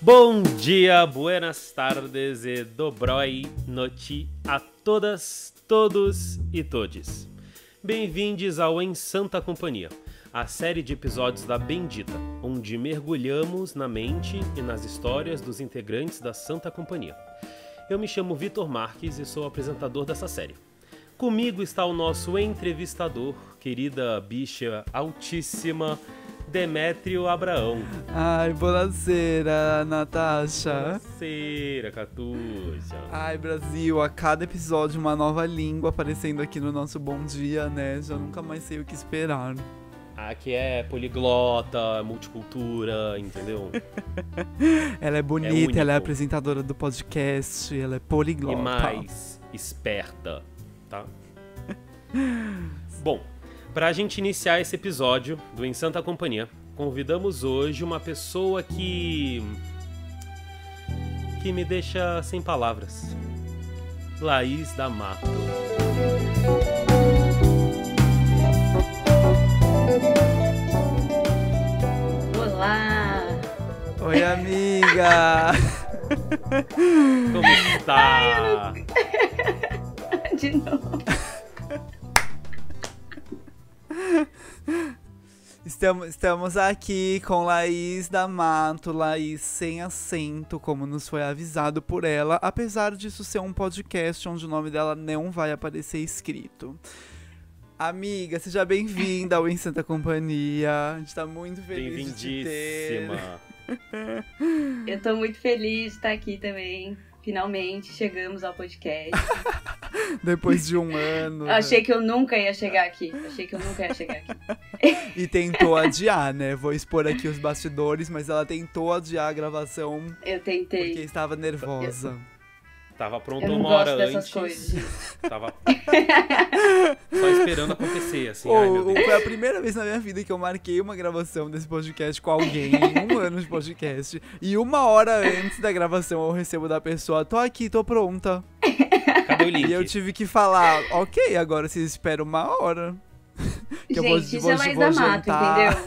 Bom dia, buenas tardes e dobroi noite a todas, todos e todes. Bem-vindos ao Em Santa Companhia, a série de episódios da Bendita, onde mergulhamos na mente e nas histórias dos integrantes da Santa Companhia. Eu me chamo Vitor Marques e sou o apresentador dessa série. Comigo está o nosso entrevistador, querida bicha altíssima, Demétrio Abraão. Ai, buonasera, Natasha. Buonasera, Catuxa. Ai, Brasil, a cada episódio uma nova língua aparecendo aqui no nosso Bom Dia, né? Já nunca mais sei o que esperar. Aqui é poliglota, multicultura, entendeu? Ela é bonita, ela é único. apresentadora do podcast, ela é poliglota. E mais esperta, tá? Bom, pra gente iniciar esse episódio do Em Santa Companhia, convidamos hoje uma pessoa que me deixa sem palavras. Laís D'Amato. Olá! Oi, amiga! Como está? De novo. Estamos aqui com Laís D'Amato, Laís sem acento, como nos foi avisado por ela, apesar disso ser um podcast onde o nome dela não vai aparecer escrito. Amiga, seja bem-vinda ao Em Santa Companhia, a gente tá muito feliz de te ter. Bem-vindíssima. Eu tô muito feliz de estar aqui também. Finalmente chegamos ao podcast. Depois de um ano. Eu achei que eu nunca ia chegar aqui. E tentou adiar, né? Vou expor aqui os bastidores, mas ela tentou adiar a gravação Eu tentei. porque estava nervosa. Tava pronto Eu não uma gosto hora dessas antes. coisas. Tava só esperando acontecer, assim. Ai, meu Deus. Foi a primeira vez na minha vida que eu marquei uma gravação desse podcast com alguém em um ano de podcast. E uma hora antes da gravação eu recebo da pessoa: tô aqui, tô pronta. Cadê o link? E eu tive que falar: ok, agora vocês esperam uma hora. Que Gente, eu vou isso é Laís D'Amato, jantar.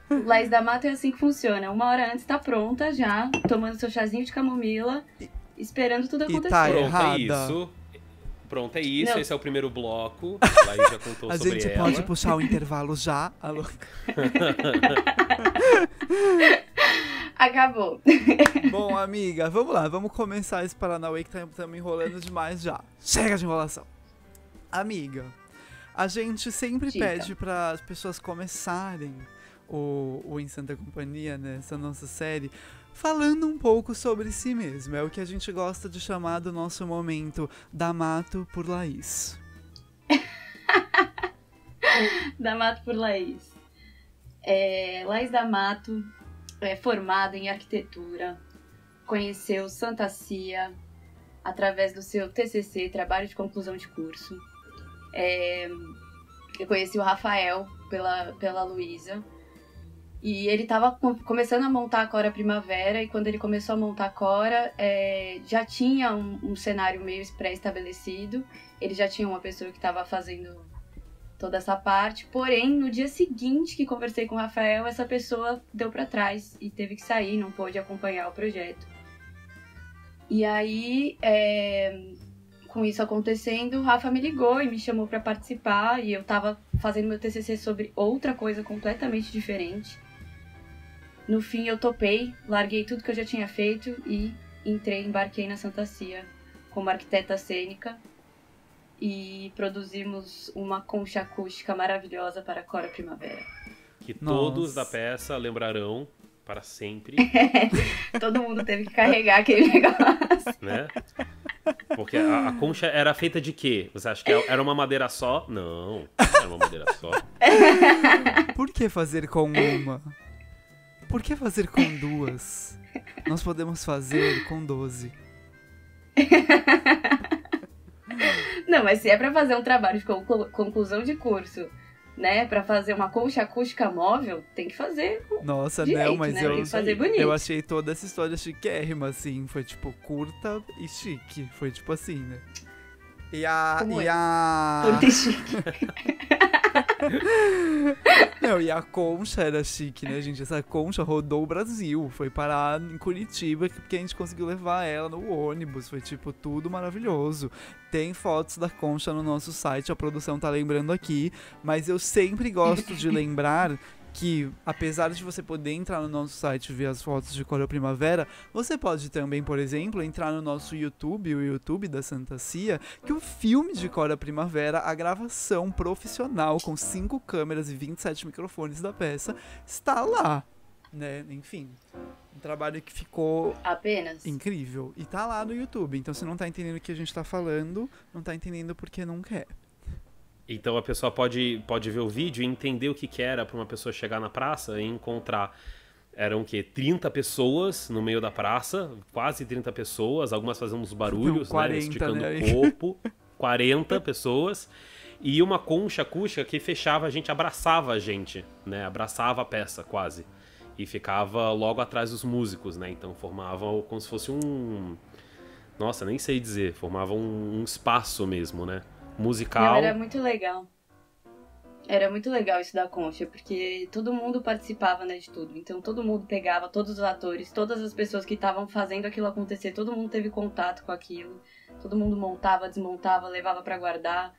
entendeu? Laís D'Amato é assim que funciona. Uma hora antes tá pronta já, tomando seu chazinho de camomila, esperando tudo E acontecer. tá Pronto, errada. é isso. Pronto, é isso. Não. Esse é o primeiro bloco. A Laís já contou A sobre gente ela. pode puxar o intervalo já? Alô? Acabou. Bom, amiga, vamos lá, vamos começar esse Paranauê que estamos enrolando demais já. Chega de enrolação. Amiga, a gente sempre Diga. pede para as pessoas começarem o Em Santa Companhia, né, essa nossa série, falando um pouco sobre si mesmo. É o que a gente gosta de chamar do nosso momento D'Amato por Laís. D'Amato por Laís. Laís D'Amato é formada em arquitetura, conheceu Santa Cia através do seu TCC, trabalho de conclusão de curso. Eu conheci o Rafael pela Luísa. E ele estava começando a montar a Cora Primavera, e quando ele começou a montar a Cora, já tinha um cenário meio pré-estabelecido. Ele já tinha uma pessoa que estava fazendo toda essa parte. Porém, no dia seguinte que conversei com o Rafael, essa pessoa deu para trás e teve que sair, não pôde acompanhar o projeto. E aí, com isso acontecendo, o Rafa me ligou e me chamou para participar, e eu estava fazendo meu TCC sobre outra coisa completamente diferente. No fim, eu topei, larguei tudo que eu já tinha feito e embarquei na Santa Cia como arquiteta cênica e produzimos uma concha acústica maravilhosa para a Cora Primavera. Que Nossa. todos da peça lembrarão para sempre, Todo mundo teve que carregar aquele negócio. né? Porque a concha era feita de quê? Você acha que era uma madeira só? Não, não era uma madeira só. Por que fazer com uma? Por que fazer com duas? Nós podemos fazer com 12. Não, mas se é pra fazer um trabalho de conclusão de curso, né, pra fazer uma concha acústica móvel, tem que fazer Nossa, direito, não, mas né? eu, Tem que fazer bonito. eu achei toda essa história chiquérrima, assim. Foi, tipo, curta e chique. Foi, tipo, assim, né? E a... Como e é? a... Curta e chique. Não, e a concha era chique, né, gente? Essa concha rodou o Brasil. Foi parar em Curitiba porque a gente conseguiu levar ela no ônibus. Foi, tipo, tudo maravilhoso. Tem fotos da concha no nosso site, a produção tá lembrando aqui. Mas eu sempre gosto de lembrar que, apesar de você poder entrar no nosso site e ver as fotos de Cora Primavera, você pode também, por exemplo, entrar no nosso YouTube, o YouTube da Santa Cia, que o filme de Cora Primavera, a gravação profissional com 5 câmeras e 27 microfones da peça, está lá, né? Enfim, um trabalho que ficou Apenas. incrível. E tá lá no YouTube, então se não tá entendendo o que a gente tá falando, não tá entendendo porque não quer. Então a pessoa pode ver o vídeo e entender o que era para uma pessoa chegar na praça e encontrar. Eram o quê? 30 pessoas no meio da praça, quase 30 pessoas, algumas fazendo uns barulhos, 40, né, esticando né? o corpo, 40 pessoas, e uma concha acústica que fechava a gente, abraçava a gente, né, abraçava a peça quase, e ficava logo atrás dos músicos, né, então formavam como se fosse nossa, nem sei dizer, formava um espaço mesmo, né, musical. Não, era muito legal. Era muito legal isso da concha, porque todo mundo participava, né, de tudo. Então todo mundo pegava, todos os atores, todas as pessoas que estavam fazendo aquilo acontecer, todo mundo teve contato com aquilo. Todo mundo montava, desmontava, levava para guardar.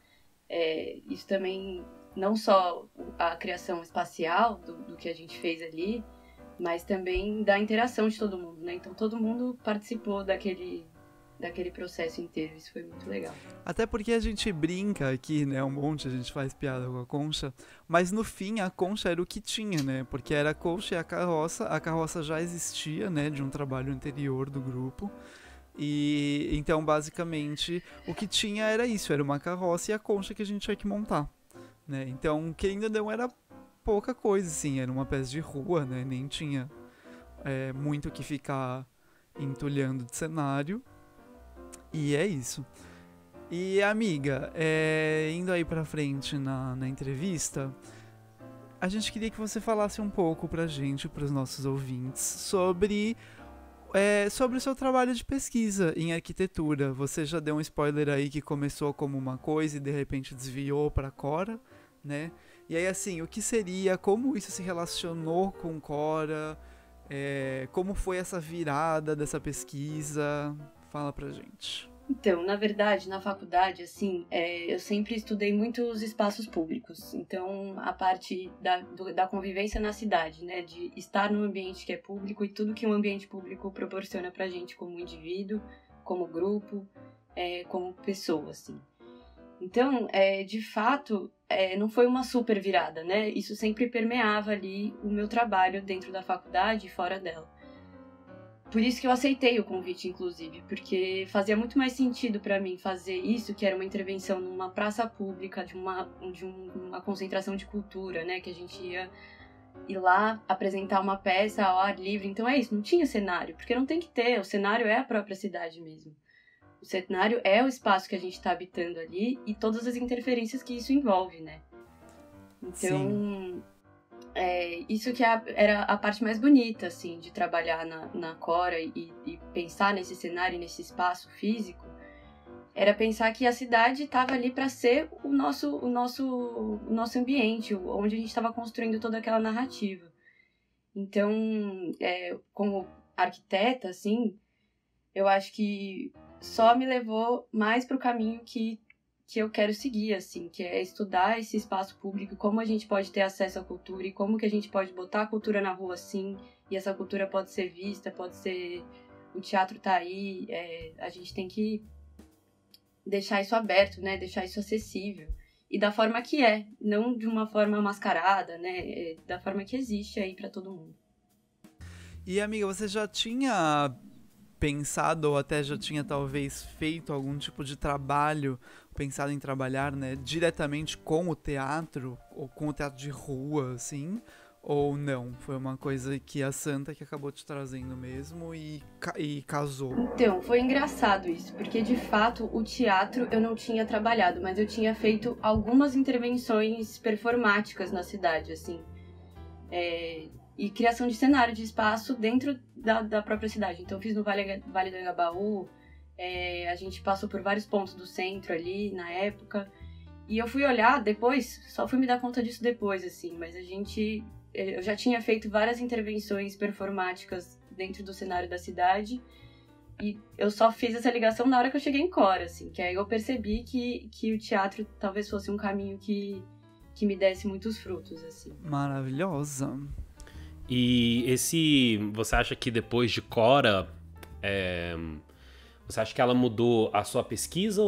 Isso também, não só a criação espacial do que a gente fez ali, mas também da interação de todo mundo, né? Então todo mundo participou daquele processo inteiro, isso foi muito legal. Até porque a gente brinca aqui, né, um monte, a gente faz piada com a concha, mas no fim a concha era o que tinha, né, porque era a concha e a carroça já existia, né, de um trabalho anterior do grupo, e então basicamente o que tinha era isso, era uma carroça e a concha que a gente tinha que montar, né, então que ainda não era pouca coisa, assim, era uma peça de rua, né, nem tinha muito o que ficar entulhando de cenário. E é isso. E, amiga, indo aí pra frente na entrevista, a gente queria que você falasse um pouco pra gente, pros nossos ouvintes, sobre o seu trabalho de pesquisa em arquitetura. Você já deu um spoiler aí que começou como uma coisa e de repente desviou pra Cora, né? E aí, assim, o que seria, como isso se relacionou com Cora, como foi essa virada dessa pesquisa? Fala pra gente. Então, na verdade, na faculdade, assim, eu sempre estudei muito os espaços públicos. Então, a parte da convivência na cidade, né? De estar num ambiente que é público e tudo que um ambiente público proporciona pra gente como indivíduo, como grupo, como pessoa, assim. Então, de fato, não foi uma super virada, né? Isso sempre permeava ali o meu trabalho dentro da faculdade e fora dela. Por isso que eu aceitei o convite, inclusive, porque fazia muito mais sentido para mim fazer isso, que era uma intervenção numa praça pública, de uma concentração de cultura, né? Que a gente ia ir lá apresentar uma peça ao ar livre. Então é isso, não tinha cenário, porque não tem que ter, o cenário é a própria cidade mesmo. O cenário é o espaço que a gente está habitando ali e todas as interferências que isso envolve, né? Então... Sim. Isso que era a parte mais bonita, assim, de trabalhar na Cora e pensar nesse cenário, nesse espaço físico, era pensar que a cidade estava ali para ser o nosso ambiente, onde a gente estava construindo toda aquela narrativa. Então, como arquiteta, assim, eu acho que só me levou mais para o caminho que eu quero seguir, assim, que é estudar esse espaço público, como a gente pode ter acesso à cultura e como que a gente pode botar a cultura na rua, assim, e essa cultura pode ser vista, pode ser... O teatro tá aí, a gente tem que deixar isso aberto, né, deixar isso acessível. E da forma que não de uma forma mascarada, né, da forma que existe aí pra todo mundo. E, amiga, você já tinha pensado ou até já tinha talvez feito algum tipo de trabalho, pensado em trabalhar, né, diretamente com o teatro ou com o teatro de rua, assim, ou não? Foi uma coisa que a Santa que acabou te trazendo mesmo e casou? Então, foi engraçado isso, porque de fato o teatro eu não tinha trabalhado, mas eu tinha feito algumas intervenções performáticas na cidade, assim, e criação de cenário, de espaço dentro da própria cidade. Então eu fiz no Vale do Anhangabaú, a gente passou por vários pontos do centro ali na época, E eu fui olhar depois, só fui me dar conta disso depois, assim, mas eu já tinha feito várias intervenções performáticas dentro do cenário da cidade, e eu só fiz essa ligação na hora que eu cheguei em Cora, assim, que aí eu percebi que o teatro talvez fosse um caminho que me desse muitos frutos, assim. Maravilhosa. E você acha que depois de Cora, você acha que ela mudou a sua pesquisa,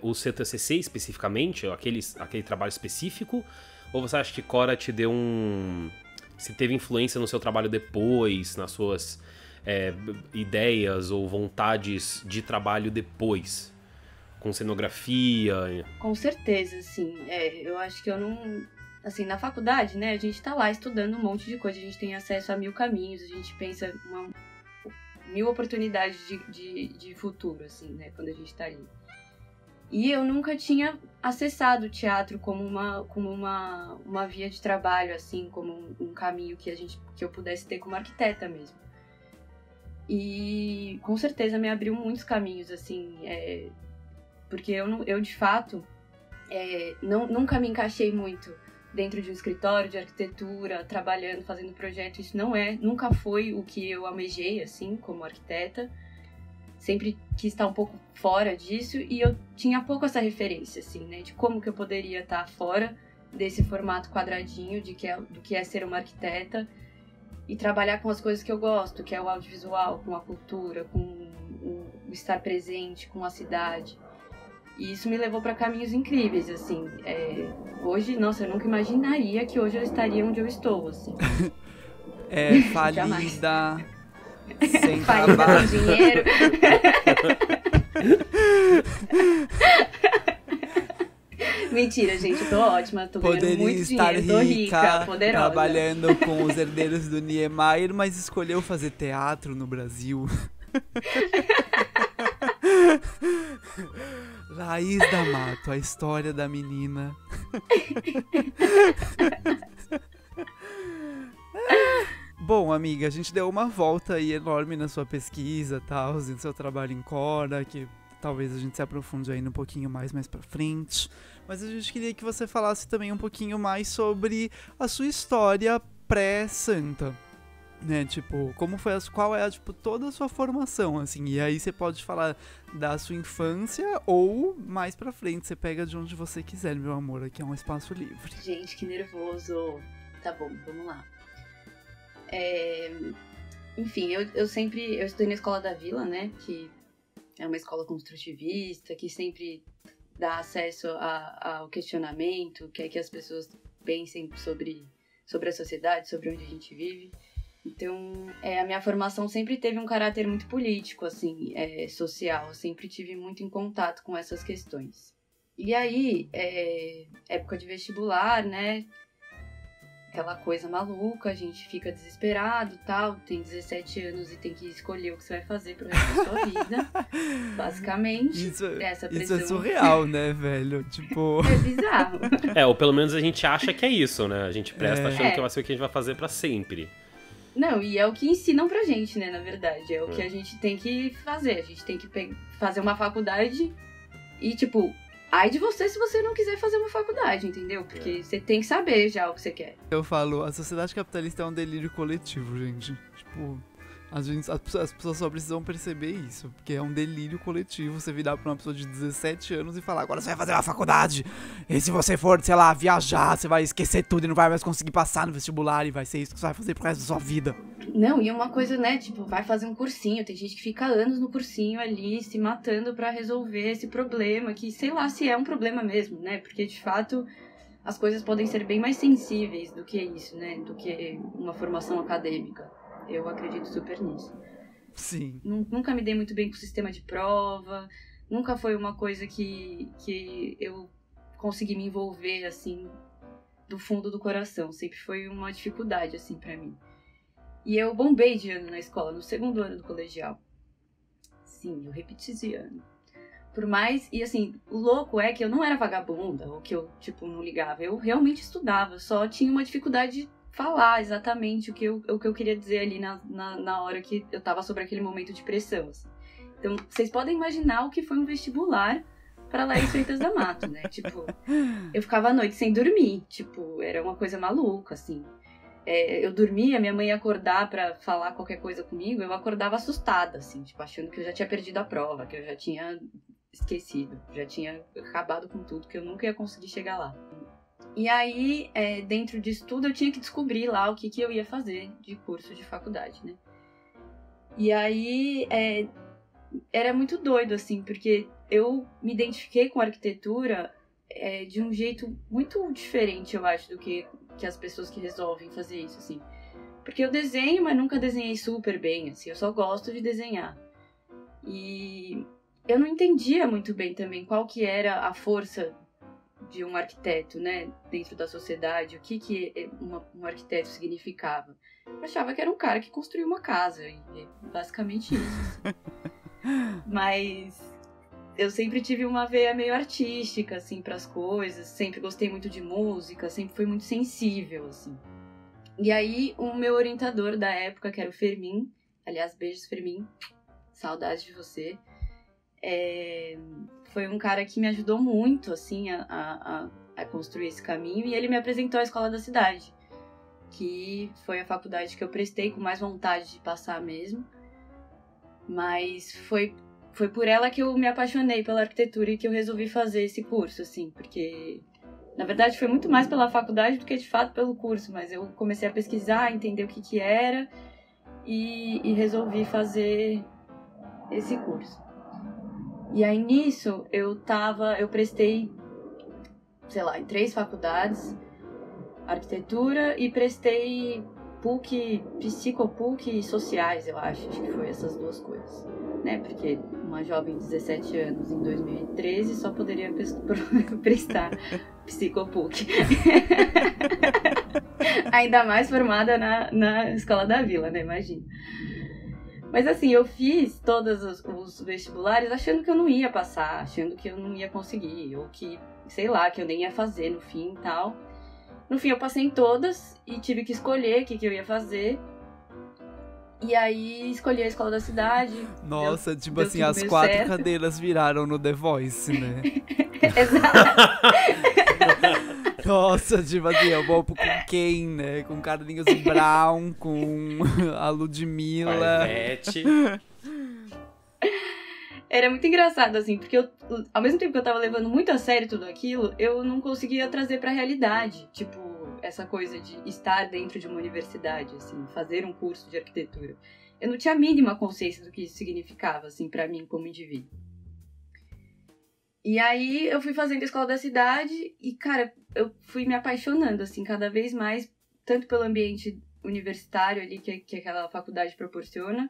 o seu TCC especificamente, aquele trabalho específico? Ou você acha que Cora te deu se teve influência no seu trabalho depois, nas suas ideias ou vontades de trabalho depois? Com cenografia? Com certeza, assim. Eu acho que eu não... Assim, na faculdade, né, a gente tá lá estudando um monte de coisa, a gente tem acesso a 1000 caminhos, a gente pensa 1000 oportunidades de futuro, assim, né, quando a gente tá ali. E eu nunca tinha acessado o teatro como uma via de trabalho, assim, como um caminho que eu pudesse ter como arquiteta mesmo. E com certeza me abriu muitos caminhos, assim, porque eu de fato, nunca me encaixei muito dentro de um escritório de arquitetura, trabalhando, fazendo projeto. Isso nunca foi o que eu almejei, assim, como arquiteta. Sempre quis estar um pouco fora disso, e eu tinha pouco essa referência, assim, né, de como que eu poderia estar fora desse formato quadradinho do que é ser uma arquiteta e trabalhar com as coisas que eu gosto, que é o audiovisual, com a cultura, com o estar presente, com a cidade. E isso me levou para caminhos incríveis, assim. Hoje, nossa, eu nunca imaginaria que hoje eu estaria onde eu estou, assim. Falida, sem falida, trabalho. sem dinheiro. Mentira, gente, eu tô ótima, tô ganhando muito estar dinheiro, tô rica, poderosa. Trabalhando com os herdeiros do Niemeyer, mas escolheu fazer teatro no Brasil. Laís D'Amato, a história da menina. Bom, amiga, a gente deu uma volta aí enorme na sua pesquisa, tal, no seu trabalho em Cora, que talvez a gente se aprofunde ainda um pouquinho mais pra frente. Mas a gente queria que você falasse também um pouquinho mais sobre a sua história pré-santa. Né, tipo, qual é, tipo, toda a sua formação, assim, e aí você pode falar da sua infância ou mais pra frente, você pega de onde você quiser, meu amor, aqui é um espaço livre. Gente, que nervoso. Tá bom, vamos lá. Enfim, eu estudei na Escola da Vila, né, que é uma escola construtivista, que sempre dá acesso ao questionamento, quer que as pessoas pensem sobre a sociedade, sobre onde a gente vive. Então, a minha formação sempre teve um caráter muito político, assim, social. Eu sempre tive muito em contato com essas questões. E aí, época de vestibular, né? Aquela coisa maluca, a gente fica desesperado e tal. Tem 17 anos e tem que escolher o que você vai fazer pro resto da sua vida. Basicamente, essa pressão. Isso é surreal, né, velho? Tipo... É bizarro. Ou pelo menos a gente acha que é isso, né? A gente presta achando que vai ser o que a gente vai fazer pra sempre. Não, e é o que ensinam pra gente, né, na verdade. É o que a gente tem que fazer. A gente tem que fazer uma faculdade e, tipo, ai de você se você não quiser fazer uma faculdade, entendeu? Porque você tem que saber já o que você quer. Eu falo, a sociedade capitalista é um delírio coletivo, gente. Tipo, as pessoas só precisam perceber isso, porque é um delírio coletivo você virar pra uma pessoa de 17 anos e falar, agora você vai fazer uma faculdade, e se você for, sei lá, viajar, você vai esquecer tudo e não vai mais conseguir passar no vestibular, e vai ser isso que você vai fazer pro resto da sua vida. Não, e uma coisa, né, tipo, vai fazer um cursinho, tem gente que fica anos no cursinho ali, se matando pra resolver esse problema, que sei lá se é um problema mesmo, né, porque de fato as coisas podem ser bem mais sensíveis do que isso, né, do que uma formação acadêmica. Eu acredito super nisso. Sim. Nunca me dei muito bem com o sistema de prova. Nunca foi uma coisa que eu consegui me envolver, assim, do fundo do coração. Sempre foi uma dificuldade, assim, pra mim. E eu bombei de ano na escola, no segundo ano do colegial. Sim, eu repeti esse ano. Por mais... E, assim, o louco é que eu não era vagabunda, ou que eu, tipo, não ligava. Eu realmente estudava, só tinha uma dificuldade de falar exatamente o que eu queria dizer ali na hora que eu tava sobre aquele momento de pressão. Assim. Então, vocês podem imaginar o que foi um vestibular pra Laís Freitas da Mato, né? Tipo, eu ficava à noite sem dormir. Tipo, era uma coisa maluca, assim. Eu dormia, minha mãe ia acordar pra falar qualquer coisa comigo, eu acordava assustada, assim, tipo, achando que eu já tinha perdido a prova, que eu já tinha esquecido, já tinha acabado com tudo, que eu nunca ia conseguir chegar lá. E aí, dentro disso tudo, eu tinha que descobrir lá o que eu ia fazer de curso de faculdade, né? E aí, era muito doido, assim, porque eu me identifiquei com a arquitetura de um jeito muito diferente, eu acho, do que as pessoas que resolvem fazer isso, assim. Porque eu desenho, mas nunca desenhei super bem, assim, eu só gosto de desenhar. E eu não entendia muito bem também qual que era a força de um arquiteto, né, dentro da sociedade, o que um arquiteto significava. Eu achava que era um cara que construiu uma casa, e basicamente isso, assim. Mas eu sempre tive uma veia meio artística, assim, pras coisas, sempre gostei muito de música, sempre fui muito sensível, assim. E aí, o meu orientador da época, que era o Fermin, aliás, beijos, Fermin, saudades de você, foi um cara que me ajudou muito, assim, a construir esse caminho, e ele me apresentou a Escola da Cidade, que foi a faculdade que eu prestei com mais vontade de passar mesmo, mas foi por ela que eu me apaixonei pela arquitetura e que eu resolvi fazer esse curso, assim, porque, na verdade, foi muito mais pela faculdade do que, de fato, pelo curso, mas eu comecei a pesquisar, entender o que era e resolvi fazer esse curso. E aí, nisso, eu prestei, sei lá, em 3 faculdades, arquitetura, e prestei PUC, psico-PUC e sociais, eu acho que foi essas 2 coisas, né? Porque uma jovem de 17 anos em 2013 só poderia prestar psico-PUC. Ainda mais formada na Escola da Vila, né? Imagina. Mas assim, eu fiz todos os vestibulares achando que eu não ia passar, achando que eu não ia conseguir, ou que, sei lá, que eu nem ia fazer no fim e tal. No fim, eu passei em todas e tive que escolher o que eu ia fazer. E aí, escolhi a Escola da Cidade. Nossa, tipo assim, as 4 cadeiras viraram no The Voice, né? Exato. Nossa, tipo assim, eu vou com quem, né? Com Carlinhos Brown, com a Ludmilla. Parvete. Era muito engraçado, assim, porque ao mesmo tempo que eu tava levando muito a sério tudo aquilo, eu não conseguia trazer pra realidade. Tipo, essa coisa de estar dentro de uma universidade, assim, fazer um curso de arquitetura. Eu não tinha a mínima consciência do que isso significava, assim, pra mim como indivíduo. E aí eu fui fazendo a Escola da Cidade e, cara, eu fui me apaixonando, assim, cada vez mais, tanto pelo ambiente universitário ali que aquela faculdade proporciona,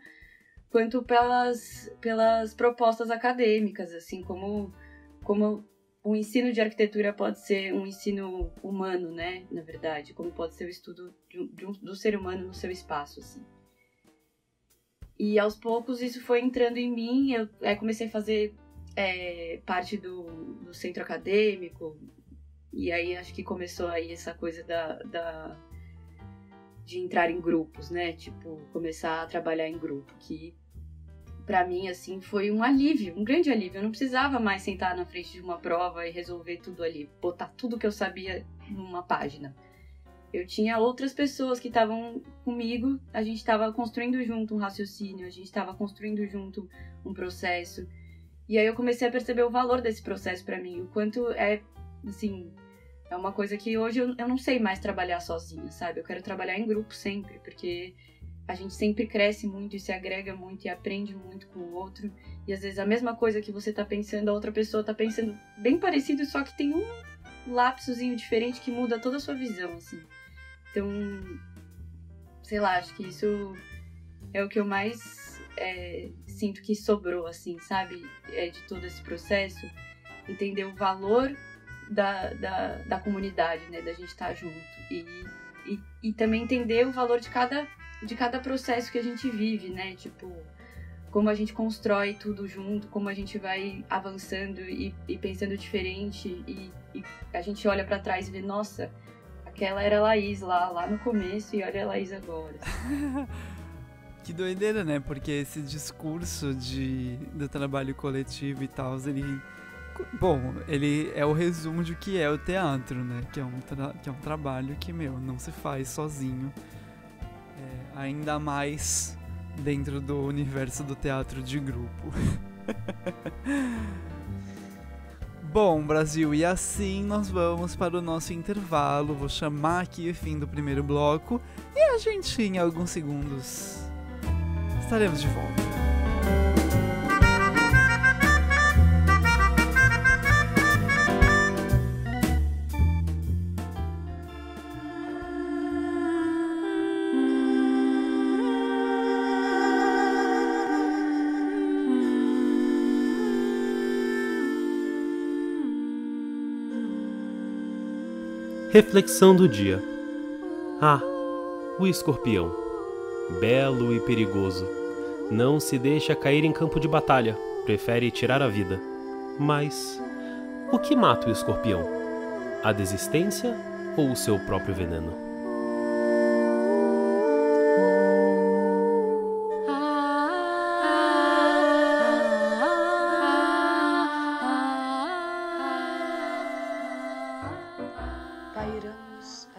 quanto pelas propostas acadêmicas, assim, como o ensino de arquitetura pode ser um ensino humano, né, na verdade, como pode ser o estudo do ser humano no seu espaço, assim. E aos poucos isso foi entrando em mim, eu comecei a fazer parte do centro acadêmico, e aí acho que começou aí essa coisa de entrar em grupos, né, tipo, começar a trabalhar em grupo, que pra mim, assim, foi um alívio, um grande alívio. Eu não precisava mais sentar na frente de uma prova e resolver tudo ali, botar tudo que eu sabia numa página. Eu tinha outras pessoas que estavam comigo, a gente estava construindo junto um raciocínio, a gente estava construindo junto um processo. E aí eu comecei a perceber o valor desse processo pra mim, o quanto assim, é uma coisa que hoje eu não sei mais trabalhar sozinha, sabe? Eu quero trabalhar em grupo sempre, porque a gente sempre cresce muito e se agrega muito e aprende muito com o outro. E às vezes a mesma coisa que você tá pensando, a outra pessoa tá pensando bem parecido, só que tem um lapsozinho diferente que muda toda a sua visão, assim. Então, sei lá, acho que isso é o que eu mais sinto que sobrou, assim, sabe? De todo esse processo. Entender o valor da comunidade, né? Da gente estar junto. E também entender o valor de cada processo que a gente vive, né? Tipo, como a gente constrói tudo junto, como a gente vai avançando e pensando diferente. E a gente olha pra trás e vê, nossa, aquela era a Laís lá no começo e olha a Laís agora. Que doideira, né? Porque esse discurso do trabalho coletivo e tal, ele Bom, ele é o resumo de o que é o teatro, né? Que é um trabalho que, não se faz sozinho. Ainda mais dentro do universo do teatro de grupo. Bom, Brasil, e assim nós vamos para o nosso intervalo. Vou chamar aqui o fim do primeiro bloco e a gente, em alguns segundos, estaremos de volta. Reflexão do dia. O escorpião. Belo e perigoso. Não se deixa cair em campo de batalha. Prefere tirar a vida. Mas o que mata o escorpião? A desistência ou o seu próprio veneno?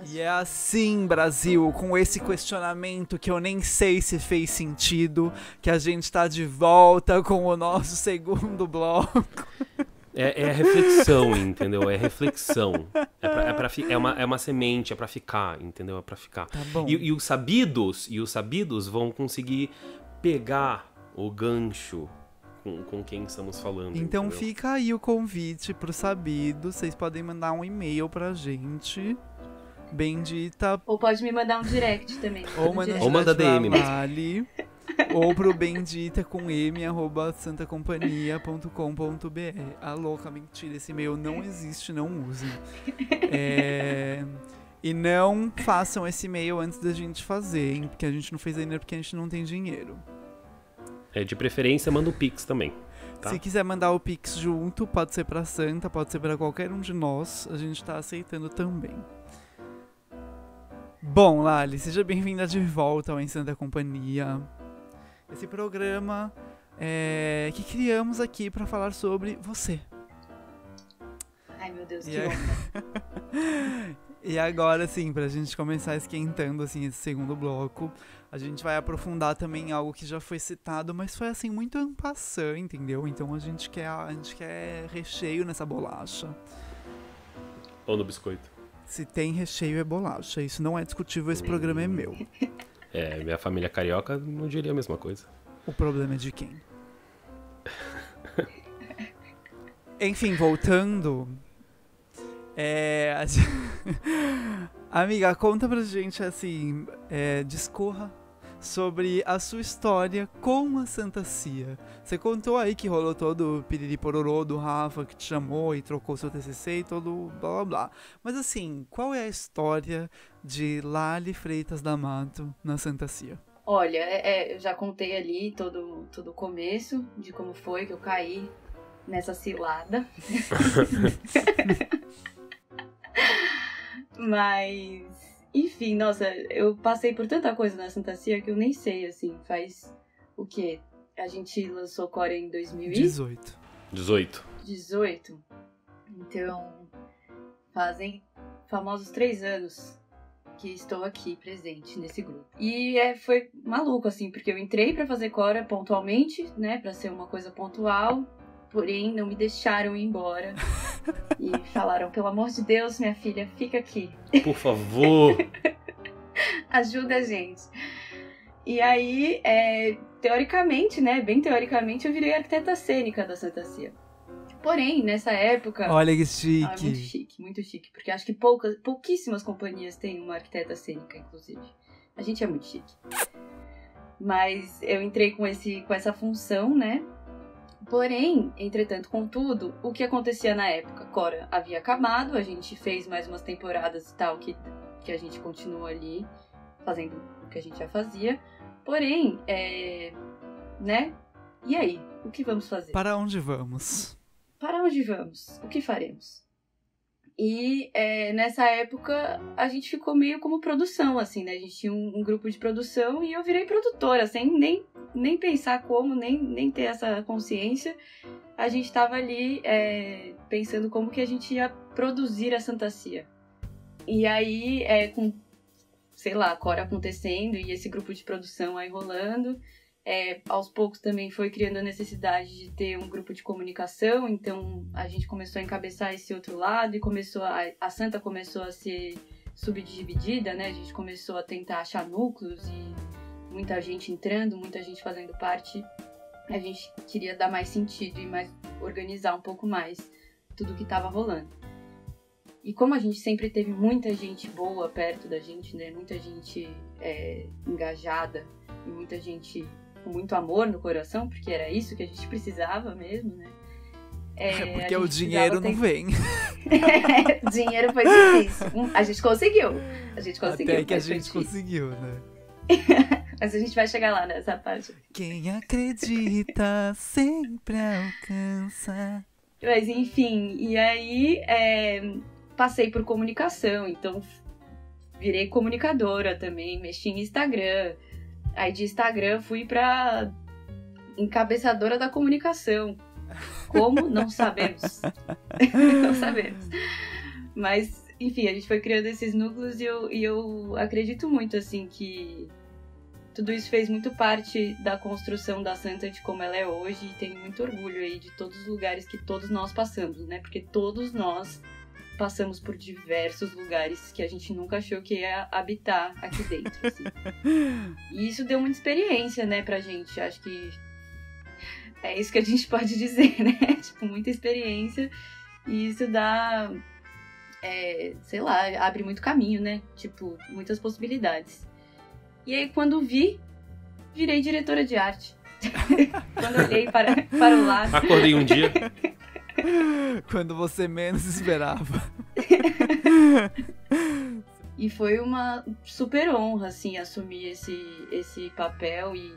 E é assim, Brasil, com esse questionamento que eu nem sei se fez sentido, que a gente tá de volta com o nosso segundo bloco. É reflexão, entendeu? É reflexão. É uma semente, é pra ficar, entendeu? É pra ficar. Tá bom. E os sabidos vão conseguir pegar o gancho com quem estamos falando. Então entendeu? fica aí o convite pro sabido. Vocês podem mandar um e-mail pra gente. Bendita. Ou pode me mandar um direct também. Ou manda DM mesmo. Vale, ou pro bendita com m@santacompanhia.com.br. Ah, louca, mentira. Esse e-mail não existe, não usem. E não façam esse e-mail antes da gente fazer, hein? Porque a gente não fez ainda porque a gente não tem dinheiro. De preferência, manda o Pix também. Tá? Se quiser mandar o Pix junto, pode ser pra Santa, pode ser pra qualquer um de nós. A gente tá aceitando também. Bom, Lali, seja bem-vinda de volta ao Em Santa Companhia. Esse programa que criamos aqui pra falar sobre você. Ai, meu Deus, E que é- honra. E agora, assim, pra gente começar esquentando, assim, esse segundo bloco, a gente vai aprofundar também em algo que já foi citado, mas foi, assim, muito en passant, entendeu? Então a gente quer recheio nessa bolacha. Ou no biscoito. Se tem recheio, é bolacha. Isso não é discutível, esse programa é meu. Minha família carioca não diria a mesma coisa. O problema é de quem? Enfim, voltando. Amiga, conta pra gente, assim, discorra sobre a sua história com a Santa Cia. Você contou aí que rolou todo o piriri pororô do Rafa, que te chamou e trocou seu TCC e todo blá blá blá. Mas assim, qual é a história de Lali Freitas da Mato na Santa Cia? Olha, eu já contei ali todo o começo de como foi que eu caí nessa cilada. Mas, enfim, nossa, eu passei por tanta coisa na Santa Cia que eu nem sei, assim, faz o quê? A gente lançou Core em 18. 18. Então, fazem famosos 3 anos que estou aqui presente nesse grupo. E foi maluco, assim, porque eu entrei pra fazer Core pontualmente, né, pra ser uma coisa pontual, porém não me deixaram ir embora. E falaram, pelo amor de Deus, minha filha, fica aqui. Por favor. Ajuda a gente. E aí, teoricamente, né, bem teoricamente, eu virei arquiteta cênica da Santa Cia. Porém, nessa época... Olha que chique. Muito chique. Porque acho que pouquíssimas companhias têm uma arquiteta cênica, inclusive. A gente é muito chique. Mas eu entrei com essa função, né? Porém, entretanto, contudo, o que acontecia na época? Cora havia acabado, a gente fez mais umas temporadas e tal, que a gente continuou ali, fazendo o que a gente já fazia. Porém, né? E aí? O que vamos fazer? Para onde vamos? Para onde vamos? O que faremos? E nessa época a gente ficou meio como produção, assim, né? A gente tinha um grupo de produção e eu virei produtora, sem nem pensar como, nem ter essa consciência. A gente estava ali pensando como que a gente ia produzir a Santacia. E aí, com, sei lá, a Cora acontecendo e esse grupo de produção aí rolando, aos poucos também foi criando a necessidade de ter um grupo de comunicação, então a gente começou a encabeçar esse outro lado e a Santa começou a ser subdividida, né? A gente começou a tentar achar núcleos e muita gente entrando, muita gente fazendo parte. A gente queria dar mais sentido e organizar um pouco mais tudo que estava rolando. E como a gente sempre teve muita gente boa perto da gente, né? Muita gente engajada e muita gente com muito amor no coração, porque era isso que a gente precisava mesmo, né? Porque o dinheiro não vem. O dinheiro foi difícil. A gente conseguiu. Até que a gente conseguiu, né? Mas a gente vai chegar lá nessa parte. Quem acredita sempre alcança. Mas enfim, e aí passei por comunicação, então virei comunicadora também, mexi em Instagram. Aí de Instagram fui pra encabeçadora da comunicação. Como? Não sabemos. Não sabemos. Mas, enfim, a gente foi criando esses núcleos e eu acredito muito, assim, que tudo isso fez muito parte da construção da Santa de como ela é hoje e tenho muito orgulho aí de todos os lugares que todos nós passamos, né? Porque todos nós passamos por diversos lugares que a gente nunca achou que ia habitar aqui dentro, assim. E isso deu muita experiência, né, pra gente. Acho que é isso que a gente pode dizer, né? Tipo, muita experiência. E isso dá, sei lá, abre muito caminho, né? Tipo, muitas possibilidades. E aí, quando virei diretora de arte. Quando olhei para o lado. Acordei um dia. Quando você menos esperava. E foi uma super honra, assim, assumir esse papel e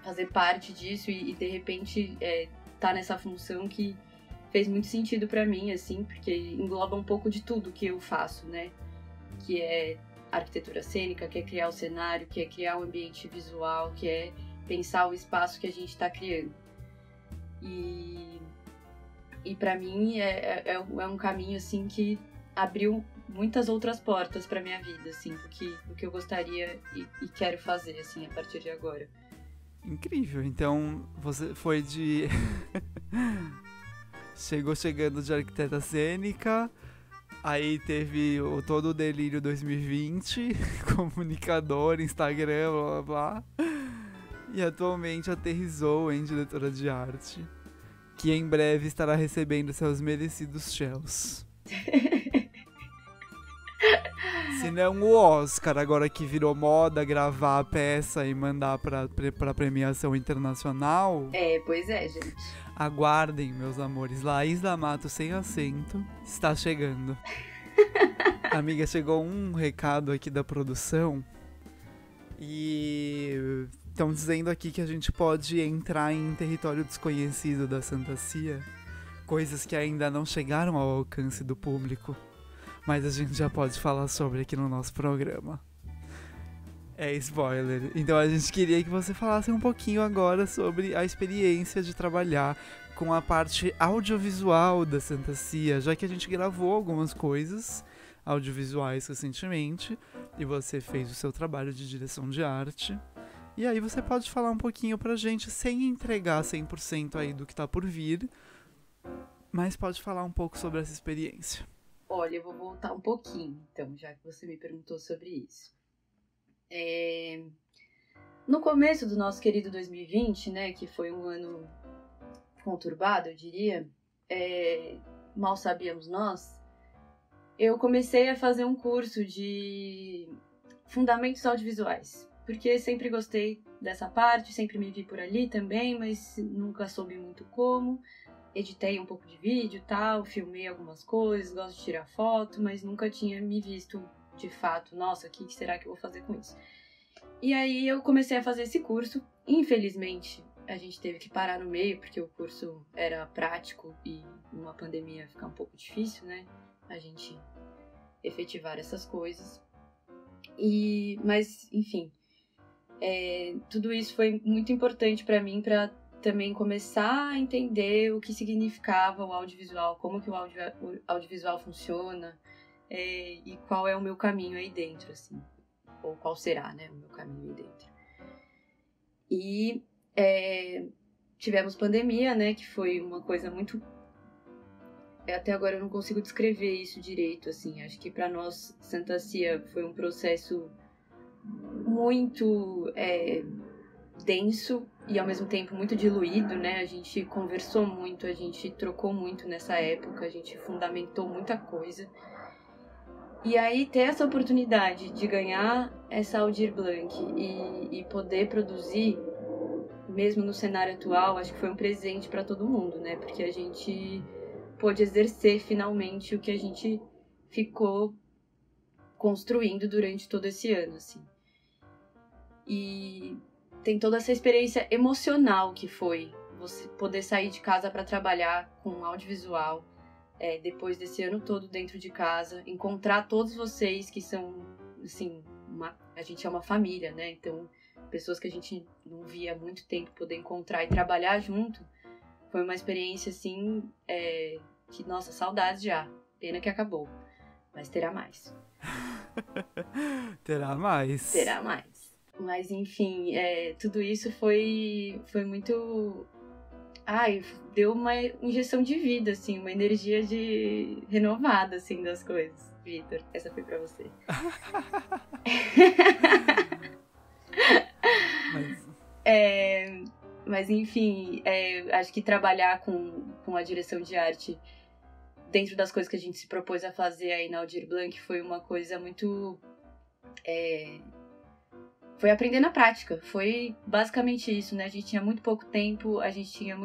fazer parte disso e de repente tá nessa função que fez muito sentido pra mim, assim, porque engloba um pouco de tudo que eu faço, né? Que é arquitetura cênica, que é criar o cenário, que é criar o ambiente visual, que é pensar o espaço que a gente tá criando. E para mim é um caminho, assim, que abriu muitas outras portas pra minha vida, assim, do que eu gostaria e quero fazer, assim, a partir de agora. Incrível. Então, você foi de... chegando de arquiteta cênica, aí teve todo o delírio 2020, comunicador, Instagram, blá blá blá. E atualmente aterrissou em diretora de arte, que em breve estará recebendo seus merecidos shells. Se não o Oscar, agora que virou moda gravar a peça e mandar pra premiação internacional. Pois é, gente. Aguardem, meus amores. Laís D'Amato sem acento está chegando. Amiga, chegou um recado aqui da produção e estão dizendo aqui que a gente pode entrar em território desconhecido da Santacia, coisas que ainda não chegaram ao alcance do público, mas a gente já pode falar sobre aqui no nosso programa. É spoiler. Então a gente queria que você falasse um pouquinho agora sobre a experiência de trabalhar com a parte audiovisual da Santacia, já que a gente gravou algumas coisas audiovisuais recentemente e você fez o seu trabalho de direção de arte. E aí você pode falar um pouquinho pra gente, sem entregar 100% aí do que tá por vir, mas pode falar um pouco sobre essa experiência. Olha, eu vou voltar um pouquinho, então, já que você me perguntou sobre isso. No começo do nosso querido 2020, né, que foi um ano conturbado, eu diria, mal sabíamos nós, eu comecei a fazer um curso de fundamentos audiovisuais, porque sempre gostei dessa parte, sempre me vi por ali também, mas nunca soube muito como. Editei um pouco de vídeo e tal, filmei algumas coisas, gosto de tirar foto, mas nunca tinha me visto de fato, nossa, o que será que eu vou fazer com isso? E aí eu comecei a fazer esse curso. Infelizmente, a gente teve que parar no meio, porque o curso era prático e numa pandemia fica um pouco difícil, né? A gente efetivar essas coisas. Mas, enfim, tudo isso foi muito importante para mim, para também começar a entender o que significava o audiovisual, como que o audiovisual funciona, e qual é o meu caminho aí dentro, assim. Ou qual será, né, o meu caminho aí dentro. E tivemos pandemia, né, que foi uma coisa muito... Até agora eu não consigo descrever isso direito, assim. Acho que para nós, Santa Cia, foi um processo muito denso e ao mesmo tempo muito diluído, né? A gente conversou muito, a gente trocou muito nessa época, a gente fundamentou muita coisa. E aí ter essa oportunidade de ganhar essa Aldir Blanc e poder produzir, mesmo no cenário atual, acho que foi um presente para todo mundo, né? Porque a gente pôde exercer finalmente o que a gente ficou construindo durante todo esse ano, assim. E tem toda essa experiência emocional que foi você poder sair de casa para trabalhar com audiovisual, depois desse ano todo dentro de casa, encontrar todos vocês que são, assim, a gente é uma família, né? Então, pessoas que a gente não via há muito tempo, poder encontrar e trabalhar junto, foi uma experiência, assim, que, nossa, saudades já. Pena que acabou, mas terá mais. Terá mais. Terá mais. Mas, enfim, tudo isso foi muito... deu uma injeção de vida, assim, uma energia renovada, assim, das coisas. Vitor, essa foi pra você. Mas enfim, acho que trabalhar com a direção de arte dentro das coisas que a gente se propôs a fazer aí na Aldir Blanc foi uma coisa muito... Foi aprender na prática, foi basicamente isso, né? A gente tinha muito pouco tempo, a gente tinha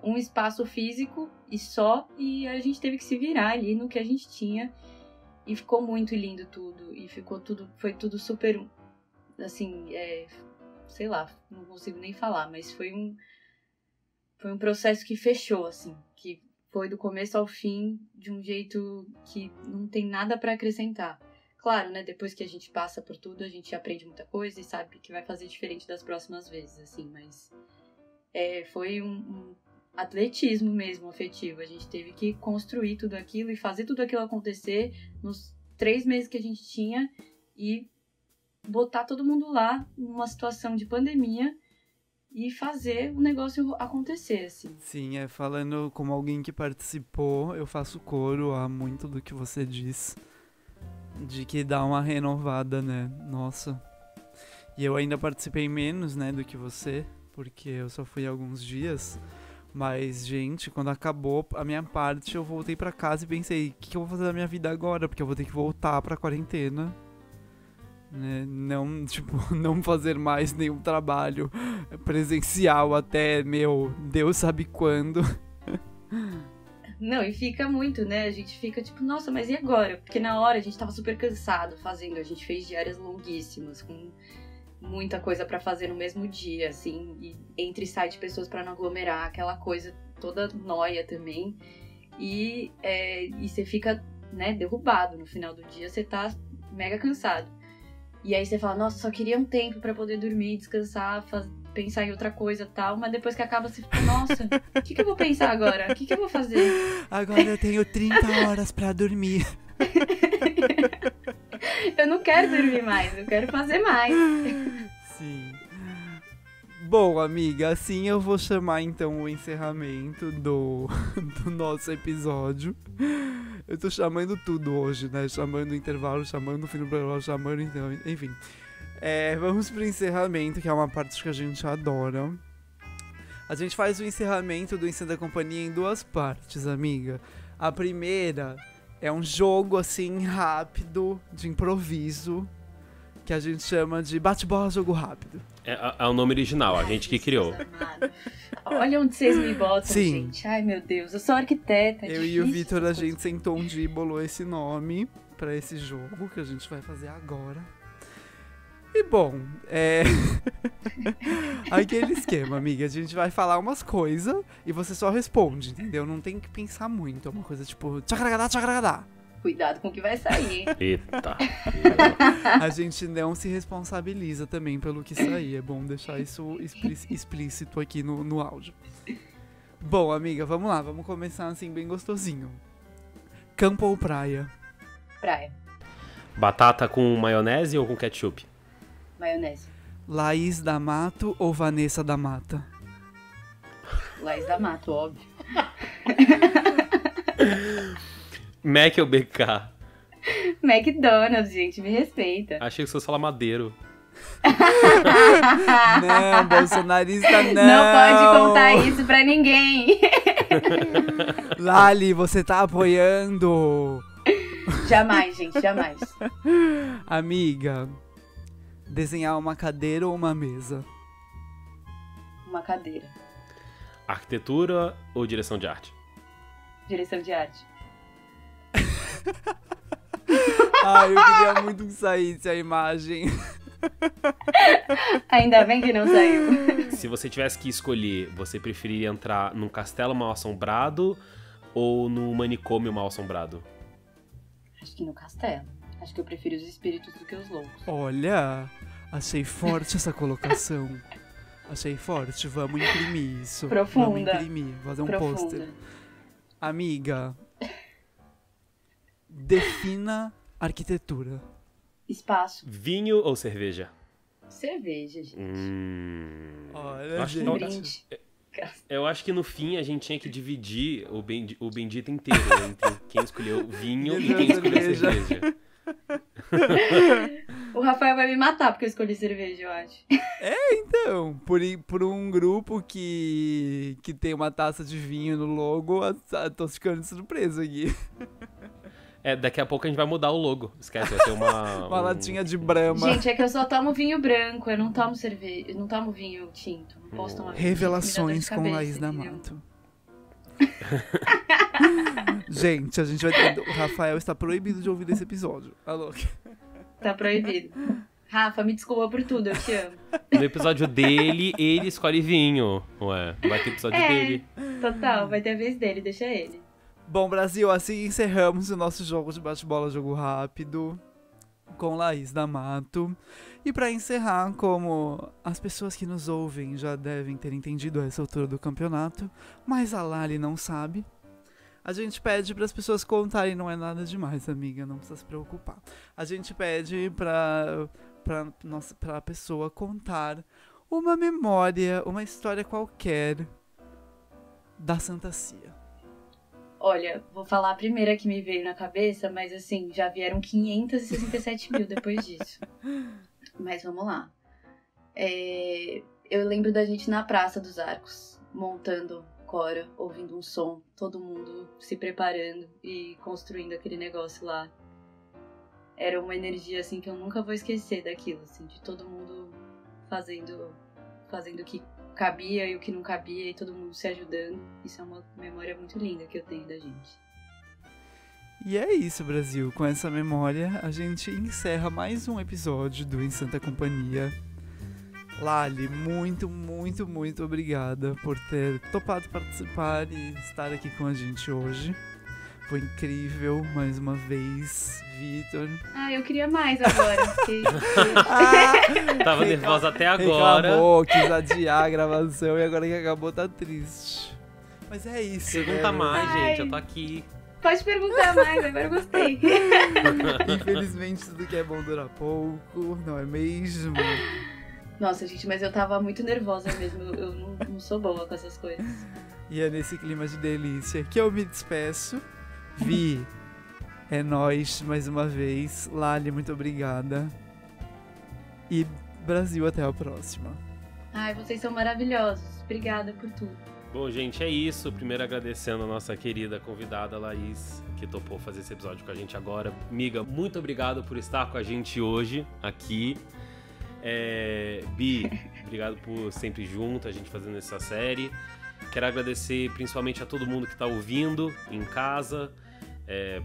um espaço físico e a gente teve que se virar ali no que a gente tinha, e ficou muito lindo tudo, e foi tudo super, assim, sei lá, não consigo nem falar, mas foi um processo que fechou, assim, que foi do começo ao fim de um jeito que não tem nada pra acrescentar. Claro, né, depois que a gente passa por tudo, a gente aprende muita coisa e sabe que vai fazer diferente das próximas vezes, assim, mas foi um atletismo mesmo, afetivo. A gente teve que construir tudo aquilo e fazer tudo aquilo acontecer nos 3 meses que a gente tinha e botar todo mundo lá numa situação de pandemia e fazer o negócio acontecer, assim. Sim, falando como alguém que participou, eu faço coro a muito do que você diz. De que dá uma renovada, né? Nossa. E eu ainda participei menos, né, do que você, porque eu só fui alguns dias. Mas, gente, quando acabou a minha parte, eu voltei pra casa e pensei, o que eu vou fazer da minha vida agora? Porque eu vou ter que voltar pra quarentena. Né? Não, não fazer mais nenhum trabalho presencial até, Deus sabe quando. Não, e fica muito, né? A gente fica tipo, nossa, mas e agora? Porque na hora a gente tava super cansado fazendo, a gente fez diárias longuíssimas, com muita coisa pra fazer no mesmo dia, assim, e entre e sai de pessoas pra não aglomerar, aquela coisa toda nóia também. E você fica, né, derrubado no final do dia, você tá mega cansado. E aí você fala, nossa, só queria um tempo pra poder dormir, descansar, pensar em outra coisa e tal, mas depois que acaba você fica, nossa, o que eu vou pensar agora? O que eu vou fazer? Agora eu tenho 30 horas pra dormir. Eu não quero dormir mais, eu quero fazer mais. Sim. Bom, amiga, assim eu vou chamar então o encerramento do nosso episódio. Eu tô chamando tudo hoje, né? Chamando o intervalo, chamando o fim do programa, chamando então, enfim. Vamos pro encerramento, que é uma parte que a gente adora. A gente faz o encerramento do Ensino da Companhia em 2 partes, amiga. A primeira é um jogo, assim, rápido, de improviso, que a gente chama de bate-bola, jogo rápido. É o nome original, a gente que criou. Olha onde vocês me botam, Sim. gente. Ai, meu Deus, eu sou arquiteta. Eu e o Vitor, a gente sentou e bolou esse nome pra esse jogo que a gente vai fazer agora. E bom, aquele esquema, amiga. A gente vai falar umas coisas e você só responde, entendeu? Não tem que pensar muito. É uma coisa tipo, tchacaragadá, tchacaragadá. Cuidado com o que vai sair, hein? Eita. A gente não se responsabiliza também pelo que sair. É bom deixar isso explícito aqui no áudio. Bom, amiga, vamos lá. Vamos começar assim, bem gostosinho. Campo ou praia? Praia. Batata com maionese ou com ketchup? Maionese. Laís da Mato ou Vanessa da Mata? Laís da Mato, óbvio. Mac ou BK? McDonald's, gente, me respeita. Achei que você fosse falar Madeiro. Não, bolsonarista não. Não pode contar isso pra ninguém. Lali, você tá apoiando. Jamais, gente, jamais. Amiga, desenhar uma cadeira ou uma mesa? Uma cadeira. Arquitetura ou direção de arte? Direção de arte. Ai, eu queria muito que saísse a imagem. Ainda bem que não saiu. Se você tivesse que escolher, você preferiria entrar num castelo mal assombrado ou no manicômio mal assombrado? Acho que no castelo. Acho que eu prefiro os espíritos do que os loucos. Olha, achei forte essa colocação. Achei forte, vamos imprimir isso. Profunda. Vamos imprimir, fazer um Profunda. pôster. Amiga, defina arquitetura. Espaço. Vinho ou cerveja? Cerveja, gente. Olha, Acho que gente. não- Brinde. Eu acho que no fim a gente tinha que dividir o bendito inteiro, né, entre quem escolheu vinho e quem escolheu cerveja. O Rafael vai me matar porque eu escolhi cerveja, eu acho. Então, por um grupo que tem uma taça de vinho no logo, tô ficando surpreso aqui. Daqui a pouco a gente vai mudar o logo. Esquece, vai ser Uma latinha de Brahma. Gente, é que eu só tomo vinho branco, eu não tomo cerveja, eu não tomo vinho tinto. Não posso tomar vinho Revelações tinto, me com dá dor de Laís cabeça, da entendeu? Mato. Gente, a gente vai ter... O Rafael está proibido de ouvir esse episódio. Alô? Tá proibido. Rafa, me desculpa por tudo, eu te amo. No episódio dele, ele escolhe vinho. Ué, vai ter episódio dele. Total, vai ter a vez dele, deixa ele. Bom, Brasil, assim encerramos o nosso jogo de bate-bola, jogo rápido, com Laís da Mato. E pra encerrar, como as pessoas que nos ouvem já devem ter entendido a essa altura do campeonato, mas a Lali não sabe, a gente pede para as pessoas contarem, não é nada demais, amiga, não precisa se preocupar. A gente pede pra pessoa contar uma memória, uma história qualquer da Santa Cia. Olha, vou falar a primeira que me veio na cabeça, mas assim, já vieram 567 mil depois disso. Mas vamos lá. Eu lembro da gente na Praça dos Arcos, montando Cora, ouvindo um som, todo mundo se preparando e construindo aquele negócio lá. Era uma energia assim que eu nunca vou esquecer daquilo, assim, de todo mundo fazendo o que cabia e o que não cabia e todo mundo se ajudando. Isso é uma memória muito linda que eu tenho da gente. E é isso, Brasil. Com essa memória, a gente encerra mais um episódio do Em Santa Companhia. Lali, muito, muito, muito obrigada por ter topado participar e estar aqui com a gente hoje. Foi incrível, mais uma vez, Vitor. Eu queria mais agora. Tava nervosa até agora. Reclamou, quis adiar a gravação e agora que acabou tá triste. Mas é isso. Pergunta né? mais, gente. Eu tô aqui. Pode perguntar mais, agora eu gostei. Infelizmente tudo que é bom dura pouco, não é mesmo? Nossa, gente, mas eu tava muito nervosa mesmo. Eu não sou boa com essas coisas. E é nesse clima de delícia que eu me despeço. Vi, é nóis mais uma vez. Lali, muito obrigada. E Brasil, até a próxima. Ai, vocês são maravilhosos. Obrigada por tudo. Bom, gente, é isso. Primeiro agradecendo a nossa querida convidada, Laís, que topou fazer esse episódio com a gente agora. Miga, muito obrigado por estar com a gente hoje aqui. Bi, obrigado por sempre junto, a gente fazendo essa série. Quero agradecer principalmente a todo mundo que está ouvindo em casa.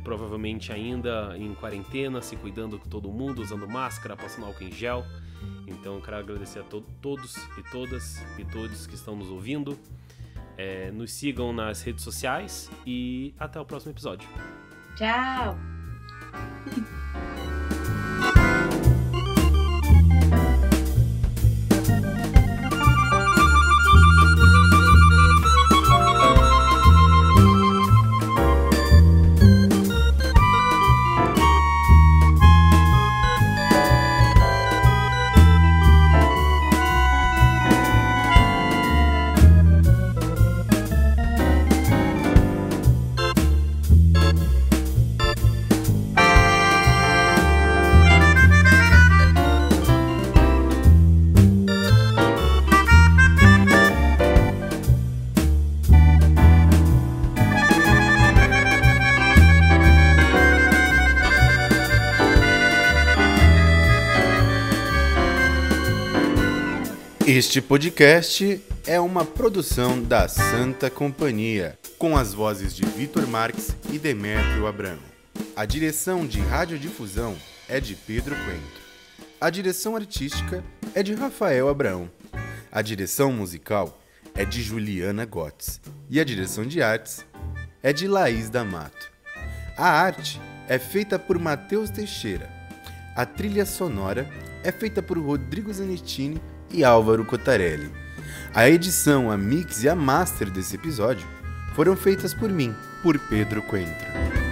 provavelmente ainda em quarentena, se cuidando com todo mundo, usando máscara, passando álcool em gel. Então eu quero agradecer a todos e todas e todos que estão nos ouvindo. Nos sigam nas redes sociais e até o próximo episódio. Tchau! Este podcast é uma produção da Santa Companhia, com as vozes de Vitor Marques e Demétrio Abrão. A direção de radiodifusão é de Pedro Coentro. A direção artística é de Rafael Abrão. A direção musical é de Juliana Gotts. E a direção de artes é de Laís D'Amato. A arte é feita por Matheus Teixeira. A trilha sonora é feita por Rodrigo Zanettini e Álvaro Cotarelli. A edição, a mix e a master desse episódio foram feitas por mim, por Pedro Coentro.